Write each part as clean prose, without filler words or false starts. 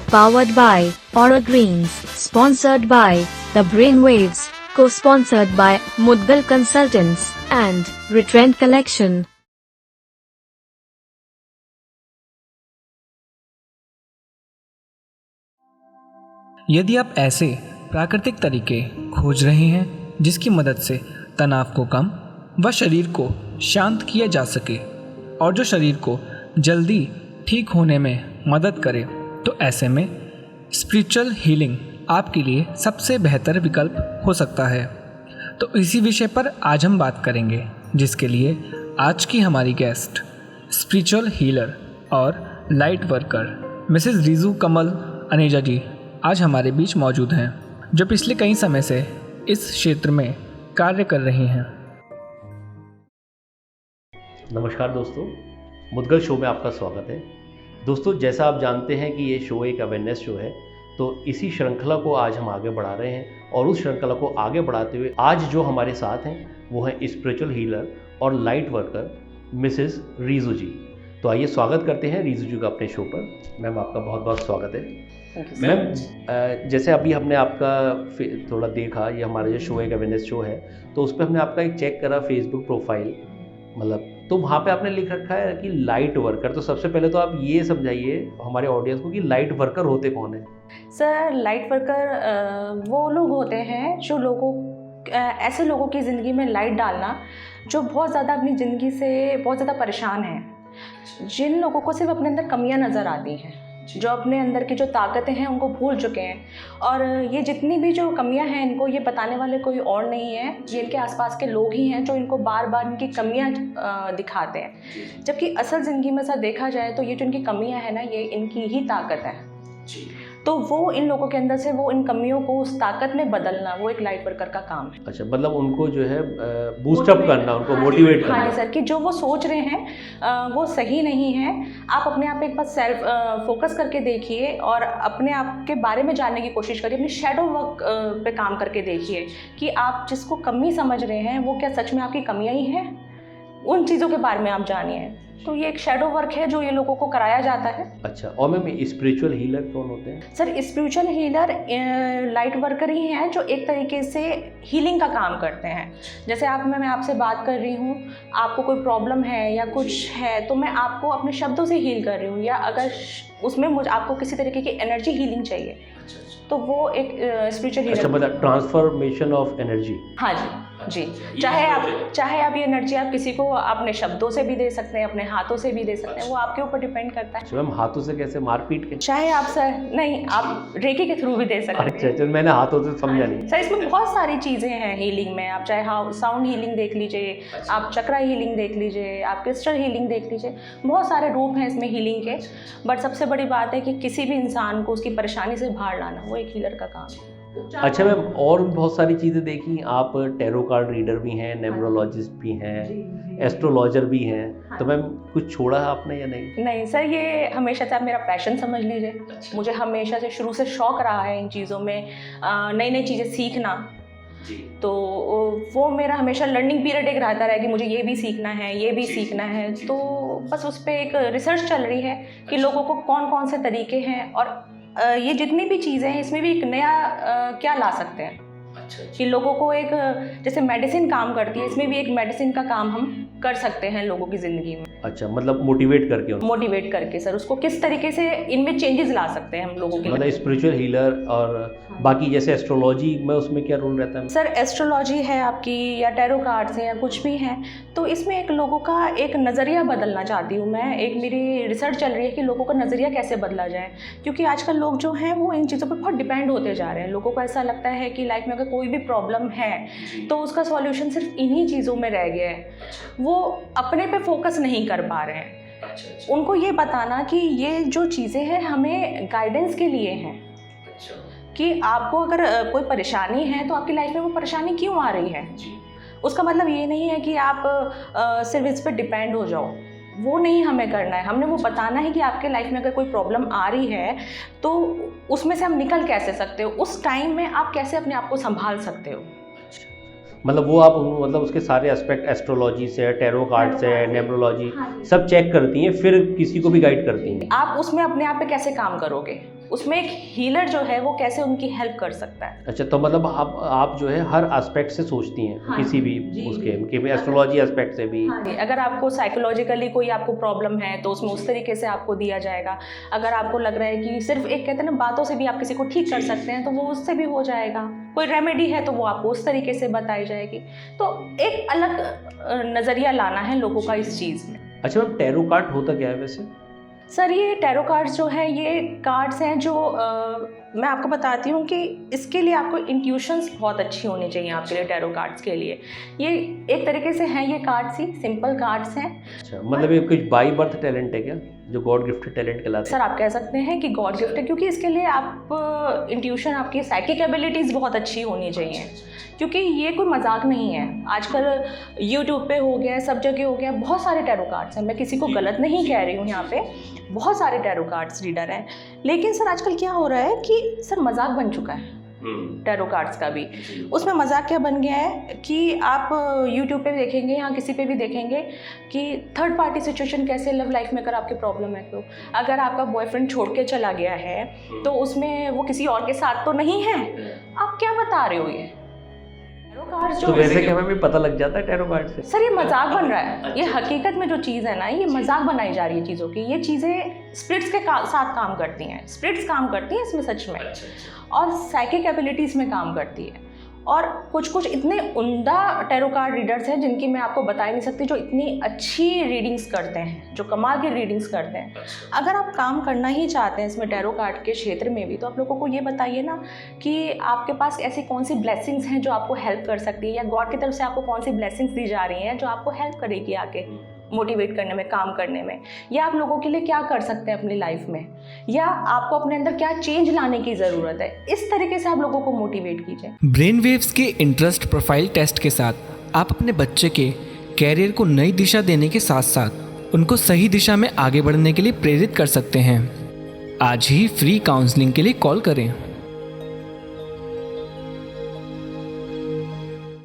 Powered by Aura Greens. Sponsored by The Brainwaves. Co-sponsored by Mudgal Consultants and Retrend Collection. यदि आप ऐसे प्राकृतिक तरीके खोज रहे हैं जिसकी मदद से तनाव को कम व शरीर को शांत किया जा सके और जो शरीर को जल्दी ठीक होने में मदद करे, तो ऐसे में स्पिरिचुअल हीलिंग आपके लिए सबसे बेहतर विकल्प हो सकता है। तो इसी विषय पर आज हम बात करेंगे, जिसके लिए आज की हमारी गेस्ट स्पिरिचुअल हीलर और लाइट वर्कर मिसेस रीजू कमल अनेजा जी आज हमारे बीच मौजूद हैं, जो पिछले कई समय से इस क्षेत्र में कार्य कर रही हैं। नमस्कार दोस्तों, मुदगल शो में आपका स्वागत है। दोस्तों, जैसा आप जानते हैं कि ये शो एक अवेयरनेस शो है, तो इसी श्रृंखला को आज हम आगे बढ़ा रहे हैं और उस श्रृंखला को आगे बढ़ाते हुए आज जो हमारे साथ हैं वो है स्पिरिचुअल हीलर और लाइट वर्कर मिसेस रीजू जी। तो आइए स्वागत करते हैं रीजू जी का अपने शो पर। मैम, आपका बहुत बहुत स्वागत है। मैम, जैसे अभी हमने आपका थोड़ा देखा, ये हमारा जो शो एक अवेयरनेस शो है, तो उस पर हमने आपका एक चेक करा फेसबुक प्रोफाइल, मतलब तो वहाँ पे आपने लिख रखा है कि लाइट वर्कर। तो सबसे पहले तो आप ये समझाइए हमारे ऑडियंस को कि लाइट वर्कर होते कौन है। सर, लाइट वर्कर वो लोग होते हैं जो ऐसे लोगों की ज़िंदगी में लाइट डालना जो बहुत ज़्यादा अपनी ज़िंदगी से बहुत ज़्यादा परेशान हैं, जिन लोगों को सिर्फ अपने अंदर कमियां नज़र आती हैं, जो अपने अंदर की जो ताकतें हैं उनको भूल चुके हैं। और ये जितनी भी जो कमियां हैं, इनको ये बताने वाले कोई और नहीं है, ये इनके आसपास के लोग ही हैं जो इनको बार बार इनकी कमियां दिखाते हैं। जबकि असल ज़िंदगी में सर देखा जाए तो ये जो इनकी कमियां हैं ना, ये इनकी ही ताकत है। तो वो इन लोगों के अंदर से वो इन कमियों को उस ताकत में बदलना, वो एक लाइट वर्कर का काम है। अच्छा, मतलब उनको जो है बूस्टअप करना, उनको मोटिवेट करना। हाँ सर, कि जो वो सोच रहे हैं वो सही नहीं है। आप अपने आप पे एक बार सेल्फ फोकस करके देखिए और अपने आप के बारे में जानने की कोशिश करिए। अपनी शैडो वर्क पे काम करके देखिए कि आप जिसको कमी समझ रहे हैं वो क्या सच में आपकी कमियां ही हैं। उन चीज़ों के बारे में आप जानिए। तो ये एक शैडो वर्क है जो ये लोगों को कराया जाता है। अच्छा, और मैम स्पिरिचुअल हीलर कौन होते हैं? Sir, spiritual healer light worker ही हैं जो एक तरीके से हीलिंग का काम करते हैं। जैसे मैं आपसे बात कर रही हूँ, आपको कोई प्रॉब्लम है या कुछ है, तो मैं आपको अपने शब्दों से हील कर रही हूँ, या अगर उसमें आपको किसी तरीके की एनर्जी हीलिंग चाहिए तो वो एक स्पिरिचुअल हीलर। अच्छा, मतलब ट्रांसफॉर्मेशन ऑफ एनर्जी। हाँ जी। चाहे आप ये एनर्जी आप किसी को अपने शब्दों से भी दे सकते हैं, अपने हाथों से भी दे सकते हैं, वो आपके ऊपर डिपेंड करता है। मैम, हाथों से कैसे? मारपीट के? चाहे आप सर नहीं, आप रेकी के थ्रू भी दे सकते हैं। अच्छा, मैंने हाथों से समझा नहीं। सर, इसमें बहुत सारी चीज़ें हैं हीलिंग में। आप चाहे साउंड हीलिंग देख लीजिए, आप चक्रा हीलिंग देख लीजिए, आप क्रिस्टल हीलिंग देख लीजिए, बहुत सारे रूप हैं इसमें हीलिंग के। बट सबसे बड़ी बात है कि किसी भी इंसान को उसकी परेशानी से बाहर लाना, वो एक हीलर का काम है। अच्छा मैम, और बहुत सारी चीज़ें देखी आप, टैरो कार्ड रीडर भी हैं, न्यूमरोलॉजिस्ट भी हैं, एस्ट्रोलॉजर भी हैं, तो मैम कुछ छोड़ा है आपने या नहीं? नहीं सर, ये हमेशा से आप मेरा पैशन समझ लीजिए। मुझे हमेशा से शुरू से शौक़ रहा है इन चीज़ों में, नई नई चीज़ें सीखना। तो वो मेरा हमेशा लर्निंग पीरियड एक रहता रहा कि मुझे ये भी सीखना है, ये भी सीखना है। तो बस उस पर एक रिसर्च चल रही है कि लोगों को कौन कौन से तरीके हैं और ये जितनी भी चीज़ें हैं इसमें भी एक नया क्या ला सकते हैं। कि लोगों को एक, जैसे मेडिसिन काम करती है, इसमें भी एक मेडिसिन का काम हम कर सकते हैं लोगों की ज़िंदगी में। अच्छा, मतलब मोटिवेट करके सर उसको किस तरीके से इनमें चेंजेस ला सकते हैं हम लोगों के। मतलब स्पिरिचुअल हीलर और बाकी जैसे एस्ट्रोलॉजी में उसमें क्या रोल रहता है? सर, एस्ट्रोलॉजी है आपकी, या टैरो कार्ड्स हैं, या कुछ भी हैं, तो इसमें एक लोगों का एक नज़रिया बदलना चाहती हूँ मैं। एक मेरी रिसर्च चल रही है कि लोगों का नज़रिया कैसे बदला जाए, क्योंकि आजकल लोग जो हैं वो इन चीज़ों पर बहुत डिपेंड होते जा रहे हैं। लोगों को ऐसा लगता है कि लाइफ में अगर कोई भी प्रॉब्लम है तो उसका सॉल्यूशन सिर्फ इन्हीं चीज़ों में रह गया है। वो अपने पे फोकस नहीं कर पा रहे हैं। उनको ये बताना कि ये जो चीज़ें हैं हमें गाइडेंस के लिए हैं, कि आपको अगर कोई परेशानी है तो आपकी लाइफ में वो परेशानी क्यों आ रही है। उसका मतलब ये नहीं है कि आप सिर्फ इस पर डिपेंड हो जाओ, वो नहीं हमें करना है। हमने वो बताना है कि आपके लाइफ में अगर कोई प्रॉब्लम आ रही है तो उसमें से हम निकल कैसे सकते हो, उस टाइम में आप कैसे अपने आप को संभाल सकते हो। मतलब वो आप मतलब उसके सारे एस्पेक्ट एस्ट्रोलॉजी से, टैरो कार्ड से, न्यूमरोलॉजी सब चेक करती हैं, फिर किसी को भी गाइड करती हैं। आप उसमें अपने आप पे कैसे काम करोगे, उसमें एक हीलर जो है वो कैसे उनकी हेल्प कर सकता है। अच्छा, तो मतलब आप जो है हर एस्पेक्ट से सोचती हैं, हाँ, किसी भी जी, उसके जी। कि एस्ट्रोलॉजी एस्पेक्ट से भी। हाँ जी, अगर आपको साइकोलॉजिकली कोई आपको प्रॉब्लम है तो उसमें उस तरीके से आपको दिया जाएगा। अगर आपको लग रहा है कि सिर्फ एक कहते हैं ना बातों से भी आप किसी को ठीक कर सकते हैं तो वो उससे भी हो जाएगा। कोई रेमेडी है तो वो आपको उस तरीके से बताई जाएगी। तो एक अलग नज़रिया लाना है लोगों का इस चीज़ में। अच्छा मैम, टैरो कार्ड होता क्या है वैसे? सर ये टैरो कार्ड्स जो है ये कार्ड्स हैं जो मैं आपको बताती हूँ कि इसके लिए आपको इंट्यूशंस बहुत अच्छी होनी चाहिए आपके लिए। टैरो कार्ड्स के लिए ये एक तरीके से हैं, ये कार्ड्स ही सिंपल कार्ड्स हैं। अच्छा, मतलब ये कुछ बाई बर्थ टैलेंट है क्या, जो गॉड गिफ्टेड टैलेंट कहलाते सर आप कह सकते हैं कि गॉड गिफ्ट है, क्योंकि इसके लिए आप इंट्यूशन, आपकी साइकिक एबिलिटीज़ बहुत अच्छी होनी चाहिए, क्योंकि ये कोई मजाक नहीं है। आजकल यूट्यूब पे हो गया, सब जगह हो गया, बहुत सारे टैरो कार्ड्स हैं। मैं किसी को गलत नहीं कह रही हूँ, यहाँ पे बहुत सारे टैरो कार्ड्स रीडर हैं। लेकिन सर आजकल क्या हो रहा है कि सर मजाक बन चुका है टैरो कार्ड्स का भी। उसमें मजाक क्या बन गया है कि आप यूट्यूब पे देखेंगे या किसी पे भी देखेंगे कि थर्ड पार्टी सिचुएशन कैसे लव लाइफ में अगर आपकी प्रॉब्लम है तो अगर आपका बॉयफ्रेंड छोड़ के चला गया है तो उसमें वो किसी और के साथ तो नहीं है, आप क्या बता रहे हो। ये टैरो कार्ड्स तो जो वैसे क्या हमें पता लग जाता है टैरो कार्ड से? सर ये मजाक बन रहा है। ये हकीकत में जो चीज़ है ना, ये मजाक बनाई जा रही है चीज़ों की। ये चीज़ें स्पिरिट्स के साथ काम करती हैं, स्पिरिट्स काम करती हैं इसमें सच में, और साइकिक एबिलिटीज़ में काम करती है। और कुछ कुछ इतने उम्दा टैरो कार्ड रीडर्स हैं जिनकी मैं आपको बता ही नहीं सकती, जो इतनी अच्छी रीडिंग्स करते हैं, जो कमाल की रीडिंग्स करते हैं। अगर आप काम करना ही चाहते हैं इसमें टैरो कार्ड के क्षेत्र में भी, तो आप लोगों को ये बताइए ना कि आपके पास ऐसी कौन सी ब्लेसिंग्स हैं जो आपको हेल्प कर सकती है, या गॉड की तरफ से आपको कौन सी ब्लेसिंग्स दी जा रही हैं जो आपको हेल्प करेगी आगे मोटिवेट करने में, काम करने में, या आप लोगों के लिए क्या कर सकते हैं अपनी लाइफ में, या आपको अपने अंदर क्या चेंज लाने की ज़रूरत है। इस तरीके से आप लोगों को मोटिवेट कीजिए। ब्रेन वेव्स के इंटरेस्ट प्रोफाइल टेस्ट के साथ आप अपने बच्चे के कैरियर को नई दिशा देने के साथ साथ उनको सही दिशा में आगे बढ़ने के लिए प्रेरित कर सकते हैं। आज ही फ्री काउंसलिंग के लिए कॉल करें।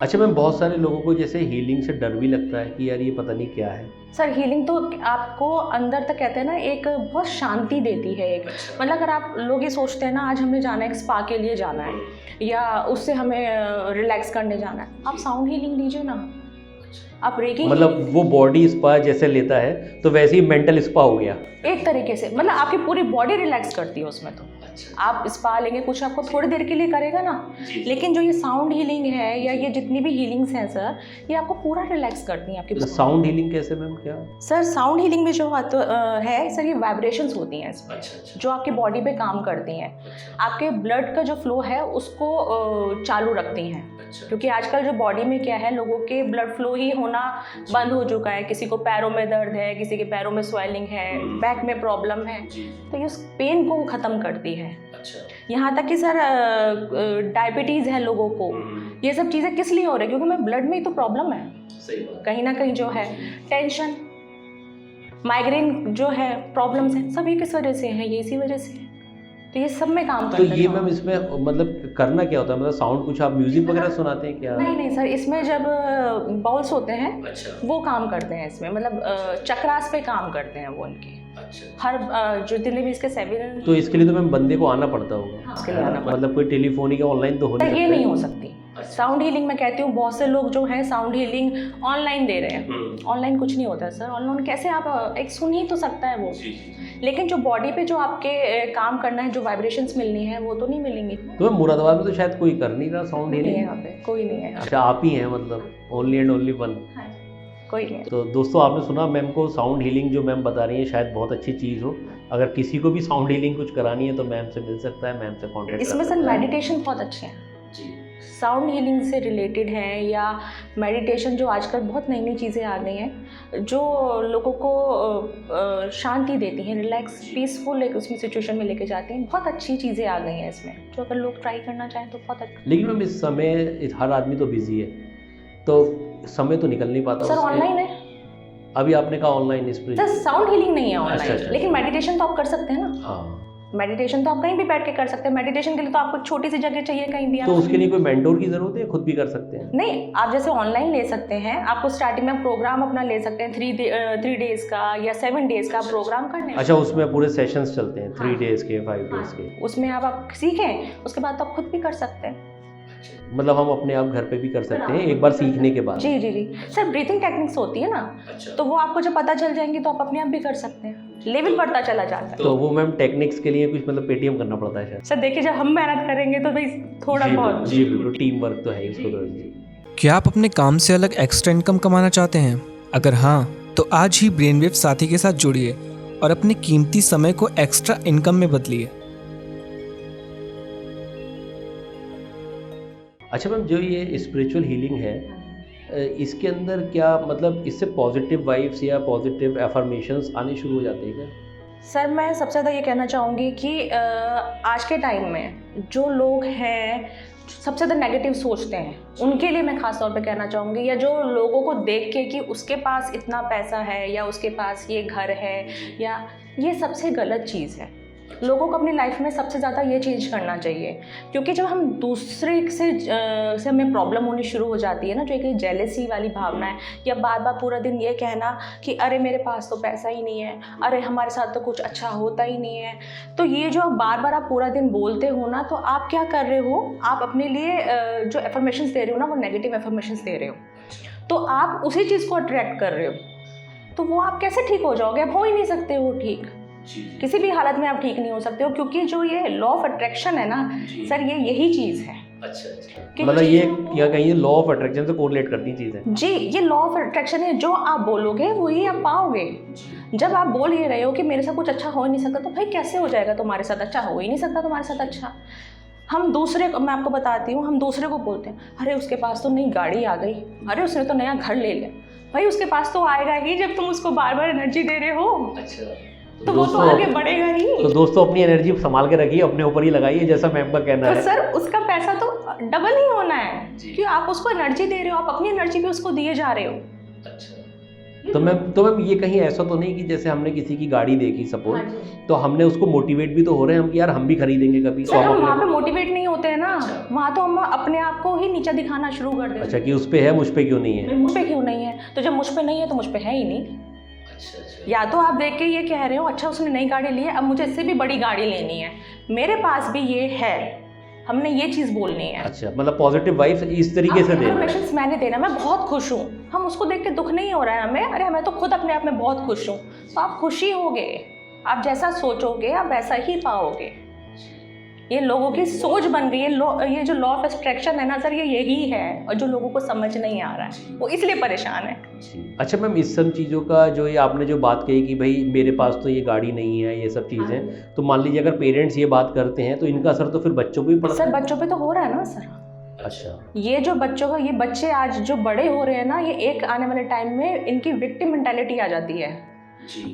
अच्छा मैम, बहुत सारे लोगों को जैसे हीलिंग से डर भी लगता है कि यार ये पता नहीं क्या है। सर हीलिंग तो आपको अंदर तक कहते हैं ना एक बहुत शांति देती है। एक मतलब अगर आप लोग ये सोचते हैं ना आज हमें जाना है एक स्पा के लिए जाना है या उससे हमें रिलैक्स करने जाना है, आप साउंड हीलिंग लीजिए ना, आप रेकी। मतलब वो बॉडी स्पा जैसे लेता है तो वैसे ही मेंटल स्पा हो गया एक तरीके से, मतलब आपकी पूरी बॉडी रिलैक्स करती है उसमें। तो आप स्पा लेंगे, कुछ आपको थोड़ी देर के लिए करेगा ना, लेकिन जो ये साउंड हीलिंग है या ये जितनी भी हीलिंग्स हैं सर, ये आपको पूरा रिलैक्स करती हैं आपकी। साउंड हीलिंग कैसे मैम, क्या? सर साउंड हीलिंग में जो है सर, ये वाइब्रेशंस होती हैं इसमें, जो आपकी बॉडी पे काम करती हैं, आपके ब्लड का जो फ्लो है उसको चालू रखती हैं। क्योंकि आजकल जो बॉडी में क्या है, लोगों के ब्लड फ्लो ही होना बंद हो चुका है। किसी को पैरों में दर्द है, किसी के पैरों में स्वेलिंग है, बैक में प्रॉब्लम है, तो ये उस पेन को ख़त्म करती है। यहाँ तक कि सर डायबिटीज़ है लोगों को, ये सब चीज़ें किस लिए हो रही है? क्योंकि मैं ब्लड में ही तो प्रॉब्लम है कहीं ना कहीं, जो है टेंशन, माइग्रेन जो है प्रॉब्लम्स हैं, सब ये किस वजह से है, ये इसी वजह से है। तो ये सब में काम करता है। तो ये मैम इसमें मतलब करना क्या होता है, मतलब साउंड कुछ आप म्यूजिक वगैरह सुनाते हैं क्या? नहीं सर, इसमें जब बाउल्स होते हैं वो काम करते हैं इसमें, मतलब चक्रास पे काम करते हैं वो उनके। हर जो जितने भी इसके 7। तो इसके लिए तो मैम बंदे को आना पड़ता होगा। इसके लिए आना पड़ता मतलब कोई टेलीफोनिक या ऑनलाइन तो हो नहीं है। ये सकता नहीं हो सकती साउंड हीलिंग। मैं कहती हूँ बहुत से लोग जो हैं साउंड हीलिंग ऑनलाइन दे रहे हैं, ऑनलाइन कुछ नहीं होता है सर। ऑनलाइन कैसे आप एक सुन ही तो सकता है वो, लेकिन जो बॉडी पे जो आपके काम करना है, जो वाइब्रेशंस मिलनी है, वो तो नहीं मिलेंगी। तो मैम मुरादाबाद में तो शायद कोई कर नहीं रहा साउंड हीलिंग, यहाँ पे कोई नहीं है। अच्छा आप ही हैं, मतलब ओनली एंड ओनली वन। कोई नहीं। तो दोस्तों आपने सुना मैम को, साउंड हीलिंग जो मैम बता रही है शायद बहुत अच्छी चीज़ हो। अगर किसी को भी साउंड हीलिंग कुछ करानी है तो मैम से मिल सकता है, मैम से कॉन्टेक्ट। इसमें सर मेडिटेशन बहुत अच्छे हैं साउंड हीलिंग से रिलेटेड हैं, या मेडिटेशन जो आजकल बहुत नई नई चीज़ें आ गई हैं जो लोगों को शांति देती हैं, रिलैक्स पीसफुल एक उसमें सिचुएशन में लेके जाती हैं। बहुत अच्छी चीज़ें आ गई हैं इसमें, जो अगर लोग ट्राई करना चाहें तो बहुत अच्छा। लेकिन मैम इस समय हर आदमी तो बिजी है, तो समय तो निकल नहीं पाता सर। ऑनलाइन है, अभी आपने कहा online spirit. Sir sound healing नहीं है ऑनलाइन, अच्छा। लेकिन मेडिटेशन तो आप कर सकते हैं ना। हाँ मेडिटेशन तो आप कहीं भी बैठ के कर सकते हैं। मेडिटेशन के लिए तो आपको छोटी सी जगह चाहिए, कहीं भी तो आप उसके लिए कोई मेंटोर की ज़रूरत है, खुद भी कर सकते हैं? नहीं, आप जैसे ऑनलाइन ले सकते हैं। आपको स्टार्टिंग में प्रोग्राम अपना ले सकते हैं 3 डेज़ का या 7 डेज़ का प्रोग्राम करने। अच्छा, उसमें पूरे सेशंस चलते हैं 3 डेज़ के, 5 डेज़ के? उसमें आप सीखें, उसके बाद तो आप खुद भी कर सकते हैं। मतलब हम अपने आप घर पे भी कर सकते हैं एक बार सीखने के बाद? जी जी जी सर, ब्रीथिंग टेक्निक्स होती है ना, तो वो आपको जब पता चल जाएंगी तो आप अपने आप भी कर सकते हैं, लेवल बढ़ता चला जाता है। तो वो मैम टेक्निक्स के लिए कुछ मतलब पेटीएम करना पड़ता है शायद? सर देखिए, जब हम मेहनत करेंगे तो भाई थोड़ा बहुत जी बिल्कुल, टीम वर्क तो है उसको तो जी। क्या आप अपने काम से अलग एक्स्ट्रा इनकम कमाना चाहते हैं? अगर हाँ, तो आज ही ब्रेनवेव साथी के साथ जुड़िए और अपने कीमती समय को एक्स्ट्रा इनकम में बदलिए। अच्छा मैम, जो ये स्पिरिचुअल हीलिंग है, इसके अंदर क्या मतलब इससे पॉजिटिव वाइब्स या पॉजिटिव एफर्मेशंस आने शुरू हो जाते हैं क्या? सर मैं सबसे ज़्यादा ये कहना चाहूँगी कि आज के टाइम में जो लोग हैं सबसे ज़्यादा नेगेटिव सोचते हैं, उनके लिए मैं ख़ास तौर पे कहना चाहूँगी, या जो लोगों को देख के कि उसके पास इतना पैसा है या उसके पास ये घर है, या ये सबसे गलत चीज़ है। लोगों को अपनी लाइफ में सबसे ज़्यादा ये चेंज करना चाहिए, क्योंकि जब हम दूसरे से हमें प्रॉब्लम होनी शुरू हो जाती है ना, जो एक जेलेसी वाली भावना है, या बार बार पूरा दिन ये कहना कि अरे मेरे पास तो पैसा ही नहीं है, अरे हमारे साथ तो कुछ अच्छा होता ही नहीं है, तो ये जो बार बार आप पूरा दिन बोलते हो ना, तो आप क्या कर रहे हो, आप अपने लिए जो एफर्मेशंस दे रहे हो ना, वो नेगेटिव एफर्मेशंस दे रहे हो, तो आप उसी चीज़ को अट्रैक्ट कर रहे हो, तो वो आप कैसे ठीक हो जाओगे? आप हो ही नहीं सकते हो ठीक, किसी भी हालत में आप ठीक नहीं हो सकते हो, क्योंकि जो ये लॉ ऑफ अट्रैक्शन है ना सर, ये यही चीज़ है। अच्छा, मतलब ये क्या कहिए लॉ ऑफ अट्रैक्शन से कोरिलेट करती चीज़ है? जी, ये लॉ ऑफ अट्रैक्शन है, जो आप बोलोगे वही आप पाओगे। जब आप बोल ये रहे हो कि मेरे साथ कुछ अच्छा हो ही नहीं सकता, तो भाई कैसे हो जाएगा तुम्हारे साथ अच्छा? हो ही नहीं सकता तुम्हारे साथ अच्छा। हम दूसरे को, मैं आपको बताती हूँ, हम दूसरे को बोलते हैं अरे उसके पास तो नई गाड़ी आ गई, अरे उसने तो नया घर ले लिया। भाई उसके पास तो आएगा ही जब तुम उसको बार बार एनर्जी दे रहे हो। अच्छा, तो वो तो आगे बढ़ेगा ही। तो दोस्तों अपनी एनर्जी संभाल के रखिए, अपने ऊपर ही लगाइए, जैसा मैम का कहना है। तो सर उसका पैसा तो डबल ही होना है, क्योंकि आप उसको एनर्जी दे रहे हो, आप अपनी एनर्जी भी उसको दिए जा रहे हो। तो मैम ये कहीं ऐसा तो नहीं कि जैसे हमने किसी की गाड़ी देखी सपोज, तो हमने उसको मोटिवेट भी तो हो रहे हैं हम कि यार हम भी खरीदेंगे कभी? सर हम वहाँ पे मोटिवेट नहीं होते हैं ना, वहाँ तो हम अपने आप को ही नीचा दिखाना शुरू कर देते हैं। अच्छा, कि उस पे है, मुझ पे क्यों नहीं है? मुझ पे क्यों नहीं है? तो जब मुझ पे नहीं है तो मुझ पे है ही नहीं। या तो आप देख के ये कह रहे हो अच्छा उसने नई गाड़ी ली है, अब मुझे इससे भी बड़ी गाड़ी लेनी है, मेरे पास भी ये है, हमने ये चीज़ बोलनी है। अच्छा, मतलब पॉजिटिव वाइब्स इस तरीके से देना है। मैंने देना, मैं बहुत खुश हूँ, हम उसको देख के दुख नहीं हो रहा है हमें, अरे मैं तो खुद अपने आप में बहुत खुश हूँ, तो आप खुशी होगे, आप जैसा सोचोगे आप वैसा ही पाओगे। ये लोगों की सोच बन गई है, ये जो लॉ ऑफ अट्रैक्शन है ना सर, ये यही है, और जो लोगों को समझ नहीं आ रहा है वो इसलिए परेशान है। अच्छा मैम, इस सब चीज़ों का जो ये आपने जो बात कही कि भाई मेरे पास तो ये गाड़ी नहीं है, ये सब चीज़ें, तो मान लीजिए अगर पेरेंट्स ये बात करते हैं तो इनका असर तो फिर बच्चों पे भी पड़ता है? सर बच्चों पे तो हो रहा है ना सर। अच्छा, ये जो बच्चों का, ये बच्चे आज जो बड़े हो रहे हैं ना, ये एक आने वाले टाइम में इनकी विक्टिम मेंटालिटी आ जाती है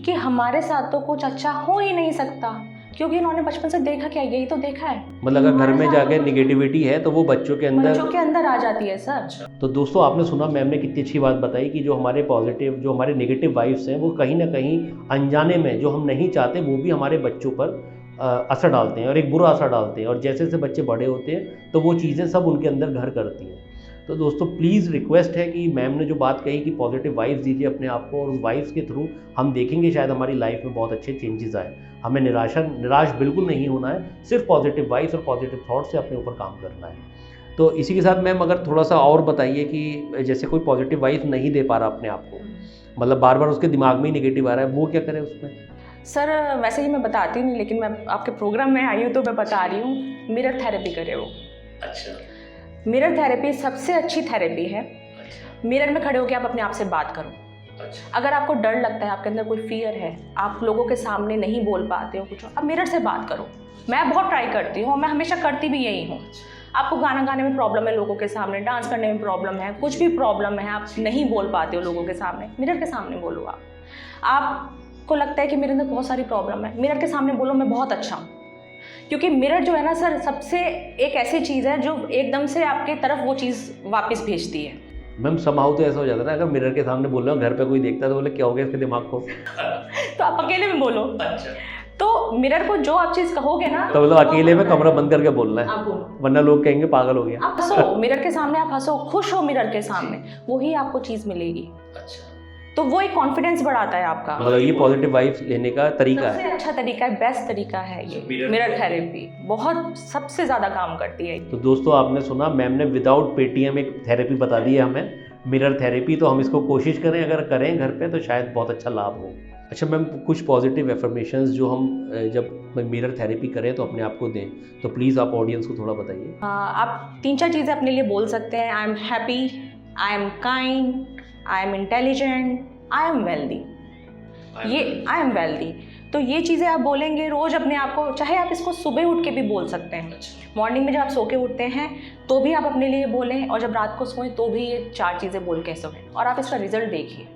कि हमारे साथ तो कुछ अच्छा हो ही नहीं सकता, क्योंकि इन्होंने बचपन से देखा क्या, यही तो देखा है। मतलब अगर घर में जाके निगेटिविटी है तो वो बच्चों के अंदर आ जाती है सर। तो दोस्तों आपने सुना मैम ने कितनी अच्छी बात बताई कि जो हमारे पॉजिटिव, जो हमारे नेगेटिव वाइब्स हैं, वो कहीं ना कहीं अनजाने में जो हम नहीं चाहते वो भी हमारे बच्चों पर असर डालते हैं और एक बुरा असर डालते हैं, और जैसे जैसे बच्चे बड़े होते हैं तो वो चीज़ें सब उनके अंदर घर करती हैं। तो दोस्तों प्लीज़ रिक्वेस्ट है कि मैम ने जो बात कही कि पॉजिटिव वाइब्स दीजिए अपने आप को, और उस वाइब्स के थ्रू हम देखेंगे शायद हमारी लाइफ में बहुत अच्छे चेंजेस आए। हमें निराश बिल्कुल नहीं होना है, सिर्फ पॉजिटिव वाइब्स और पॉजिटिव थॉट से अपने ऊपर काम करना है। तो इसी के साथ मैम अगर थोड़ा सा और बताइए कि जैसे कोई पॉजिटिव वाइब्स नहीं दे पा रहा अपने आप को, मतलब बार बार उसके दिमाग में ही निगेटिव आ रहा है, वो क्या करे उसमें? सर वैसे ही मैं बताती हूँ, लेकिन मैं आपके प्रोग्राम में आई हूँ तो मैं बता रही हूँ, मिरर थेरेपी करे वो। अच्छा, मिरर थेरेपी सबसे अच्छी थेरेपी है। मिरर में खड़े होकर आप अपने आप से बात करो। अगर आपको डर लगता है, आपके अंदर कोई फियर है, आप लोगों के सामने नहीं बोल पाते हो कुछ, आप मिरर से बात करो। मैं बहुत ट्राई करती हूँ और मैं हमेशा करती भी यही हूँ। आपको गाना गाने में प्रॉब्लम है, लोगों के सामने डांस करने में प्रॉब्लम है, कुछ भी प्रॉब्लम है, आप नहीं बोल पाते हो लोगों के सामने, मिरर के सामने बोलो। आपको लगता है कि मेरे अंदर बहुत सारी प्रॉब्लम है, मिरर के सामने बोलो मैं बहुत अच्छा हूँ। क्योंकि मिरर जो है ना सर, सबसे एक ऐसी चीज़ है जो एकदम से आपके तरफ वो चीज़ वापस भेजती है। मैम समाउ तो ऐसा हो जाता है ना, अगर मिरर के सामने बोल रहे हो, घर पे कोई देखता है तो बोले क्या हो गया इसके दिमाग को? तो आप अकेले में बोलो। तो मिरर को जो आप चीज़ कहोगे ना, तो मतलब वो अकेले में होता है। कमरा बंद करके बोलना आप है, बोलो, वरना लोग कहेंगे पागल हो गया। आप हंसो मिरर के सामने, आप हंसो, खुश हो मिरर के सामने, वही आपको चीज़ मिलेगी। अच्छा, तो वो एक कॉन्फिडेंस बढ़ाता है आपका। मतलब ये पॉजिटिव वाइब्स लेने का तरीका सबसे है। अच्छा तरीका है, बेस्ट तरीका है ये मिरर थेरेपी, बहुत सबसे ज़्यादा काम करती है। तो दोस्तों आपने सुना, मैम ने विदाउट पेटीएम एक थेरेपी बता दी है हमें, मिरर थेरेपी। तो हम इसको कोशिश करें, अगर करें घर पे तो शायद बहुत अच्छा लाभ हो। अच्छा मैम, कुछ पॉजिटिव एफर्मेशंस जो हम जब मिरर थेरेपी करें तो अपने आप को दें, तो प्लीज़ आप ऑडियंस को थोड़ा बताइए। आप 3-4 चीज़ें अपने लिए बोल सकते हैं। I am happy, I am kind, I am intelligent, I am wealthy. ये आई एम वेल्दी, तो ये चीज़ें आप बोलेंगे रोज़ अपने आप को। चाहे आप इसको सुबह उठ के भी बोल सकते हैं, मॉर्निंग में जब आप सो के उठते हैं तो भी आप अपने लिए बोलें, और जब रात को सोएं तो भी ये 4 चीज़ें बोल के सोएं, और आप इसका रिजल्ट देखिए।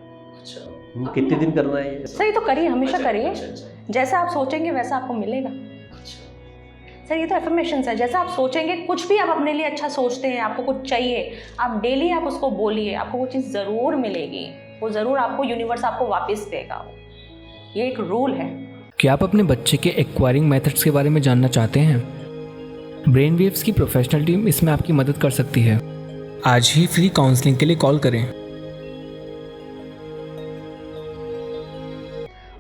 कितने दिन करना है ये? सर ये तो करिए, हमेशा करिए। जैसा आप सोचेंगे वैसा आपको मिलेगा। सर ये तो एफर्मेशंस है, जैसा आप सोचेंगे, कुछ भी आप अपने लिए अच्छा सोचते हैं, आपको कुछ चाहिए, आप डेली आप उसको बोलिए, आपको वो चीज़ ज़रूर मिलेगी। वो ज़रूर आपको यूनिवर्स आपको वापस देगा। ये एक रूल है। क्या आप अपने बच्चे के एक्वायरिंग मेथड्स के बारे में जानना चाहते हैं? ब्रेन वेव्स की प्रोफेशनल टीम इसमें आपकी मदद कर सकती है। आज ही फ्री काउंसलिंग के लिए कॉल करें।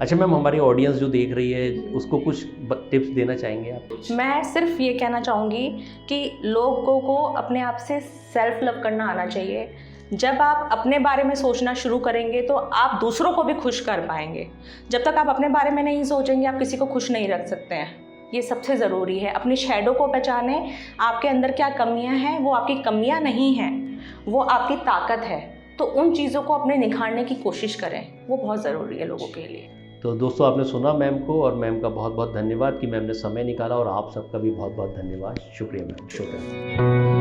अच्छा मैम, हमारी ऑडियंस जो देख रही है उसको कुछ टिप्स देना चाहेंगे आप? मैं सिर्फ ये कहना चाहूँगी कि लोगों को अपने आप से सेल्फ लव करना आना चाहिए। जब आप अपने बारे में सोचना शुरू करेंगे तो आप दूसरों को भी खुश कर पाएंगे। जब तक आप अपने बारे में नहीं सोचेंगे, आप किसी को खुश नहीं रख सकते हैं। ये सबसे ज़रूरी है। अपनी शैडो को पहचानें, आपके अंदर क्या कमियां हैं, वो आपकी कमियां नहीं हैं, वो आपकी ताकत है। तो उन चीज़ों को अपने निखारने की कोशिश करें, वो बहुत ज़रूरी है लोगों के लिए। तो दोस्तों आपने सुना मैम को, और मैम का बहुत बहुत धन्यवाद कि मैम ने समय निकाला, और आप सबका भी बहुत बहुत धन्यवाद। शुक्रिया मैम, शुक्रिया।